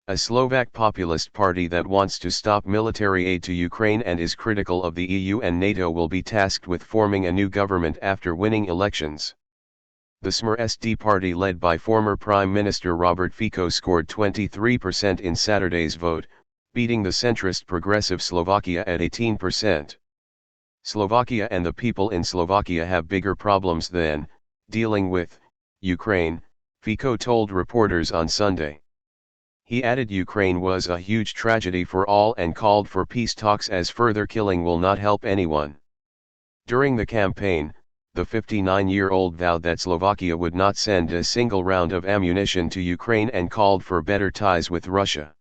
a Slovak populist party that wants to stop military aid to Ukraine and is critical of the EU and NATO, will be tasked with forming a new government after winning elections. The Smer SD party led by former Prime Minister Robert Fico scored 23% in Saturday's vote, beating the centrist Progressive Slovakia at 18%. Slovakia and the people in Slovakia have bigger problems than dealing with Ukraine, Fico told reporters on Sunday. He added Ukraine was a huge tragedy for all and called for peace talks as further killing will not help anyone. During the campaign, the 59-year-old vowed that Slovakia would not send a single round of ammunition to Ukraine and called for better ties with Russia.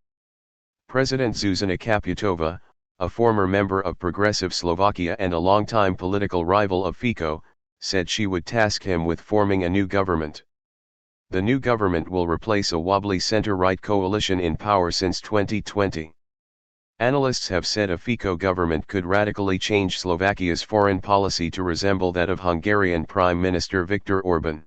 President Zuzana Kaputova, a former member of Progressive Slovakia and a longtime political rival of Fico, said she would task him with forming a new government. The new government will replace a wobbly center-right coalition in power since 2020. Analysts have said a Fico government could radically change Slovakia's foreign policy to resemble that of Hungarian Prime Minister Viktor Orban.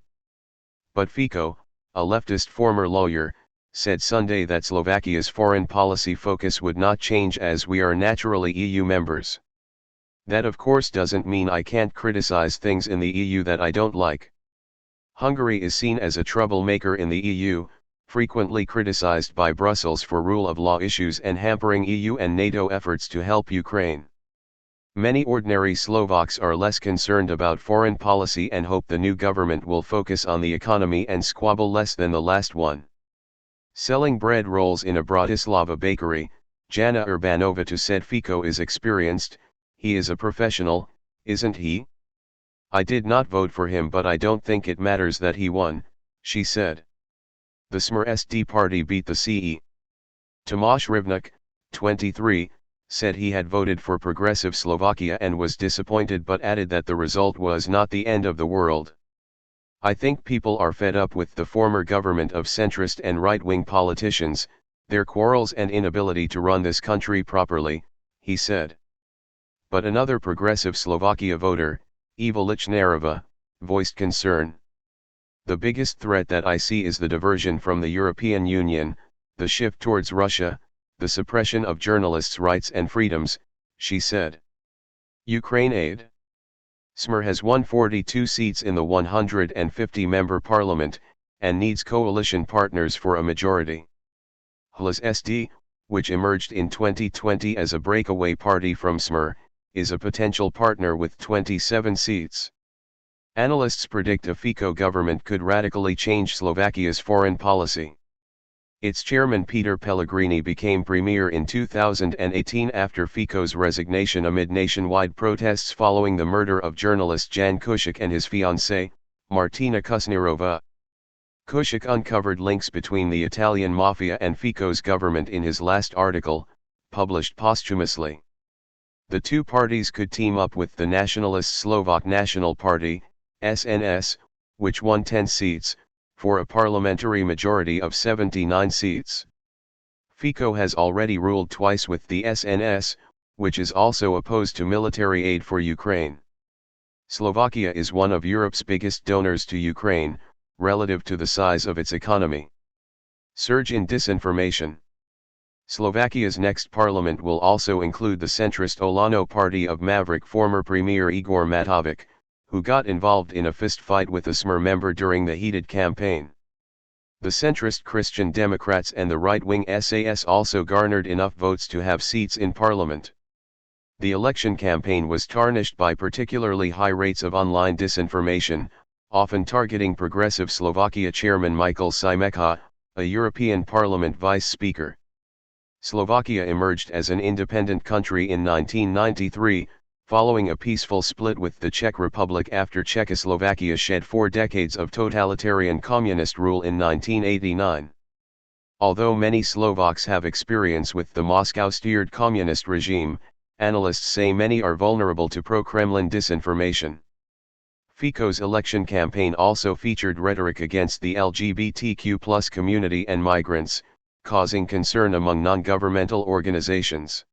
But Fico, a leftist former lawyer, said Sunday that Slovakia's foreign policy focus would not change as we are naturally EU members. That of course doesn't mean I can't criticize things in the EU that I don't like. Hungary is seen as a troublemaker in the EU, frequently criticized by Brussels for rule of law issues and hampering EU and NATO efforts to help Ukraine. Many ordinary Slovaks are less concerned about foreign policy and hope the new government will focus on the economy and squabble less than the last one. Selling bread rolls in a Bratislava bakery, Jana Urbanova said Fico is experienced, he is a professional, isn't he? I did not vote for him, but I don't think it matters that he won, she said. The Smer SD party beat the CE. Tomáš Rivnik, 23, said he had voted for Progressive Slovakia and was disappointed, but added that the result was not the end of the world. I think people are fed up with the former government of centrist and right-wing politicians, their quarrels and inability to run this country properly, he said. But another Progressive Slovakia voter, Eva Lichnerova, voiced concern. The biggest threat that I see is the diversion from the European Union, the shift towards Russia, the suppression of journalists' rights and freedoms, she said. Ukraine aid. Smer has won 42 seats in the 150-member parliament, and needs coalition partners for a majority. Hlas SD, which emerged in 2020 as a breakaway party from Smer, is a potential partner with 27 seats. Analysts predict a Fico government could radically change Slovakia's foreign policy. Its chairman Peter Pellegrini became premier in 2018 after Fico's resignation amid nationwide protests following the murder of journalist Jan Kuciak and his fiancée, Martina Kusnierova. Kuciak uncovered links between the Italian mafia and Fico's government in his last article, published posthumously. The two parties could team up with the nationalist Slovak National Party, SNS, which won 10 seats, for a parliamentary majority of 79 seats. Fico has already ruled twice with the SNS, which is also opposed to military aid for Ukraine. Slovakia is one of Europe's biggest donors to Ukraine, relative to the size of its economy. Surge in disinformation. Slovakia's next parliament will also include the centrist Olano party of Maverick former Premier Igor Matovic, who got involved in a fist-fight with a Smer member during the heated campaign. The centrist Christian Democrats and the right-wing SAS also garnered enough votes to have seats in parliament. The election campaign was tarnished by particularly high rates of online disinformation, often targeting Progressive Slovakia chairman Michael Šimečka, a European Parliament vice speaker. Slovakia emerged as an independent country in 1993, following a peaceful split with the Czech Republic after Czechoslovakia shed 4 decades of totalitarian communist rule in 1989. Although many Slovaks have experience with the Moscow-steered communist regime, analysts say many are vulnerable to pro-Kremlin disinformation. Fico's election campaign also featured rhetoric against the LGBTQ+ community and migrants, causing concern among non-governmental organizations.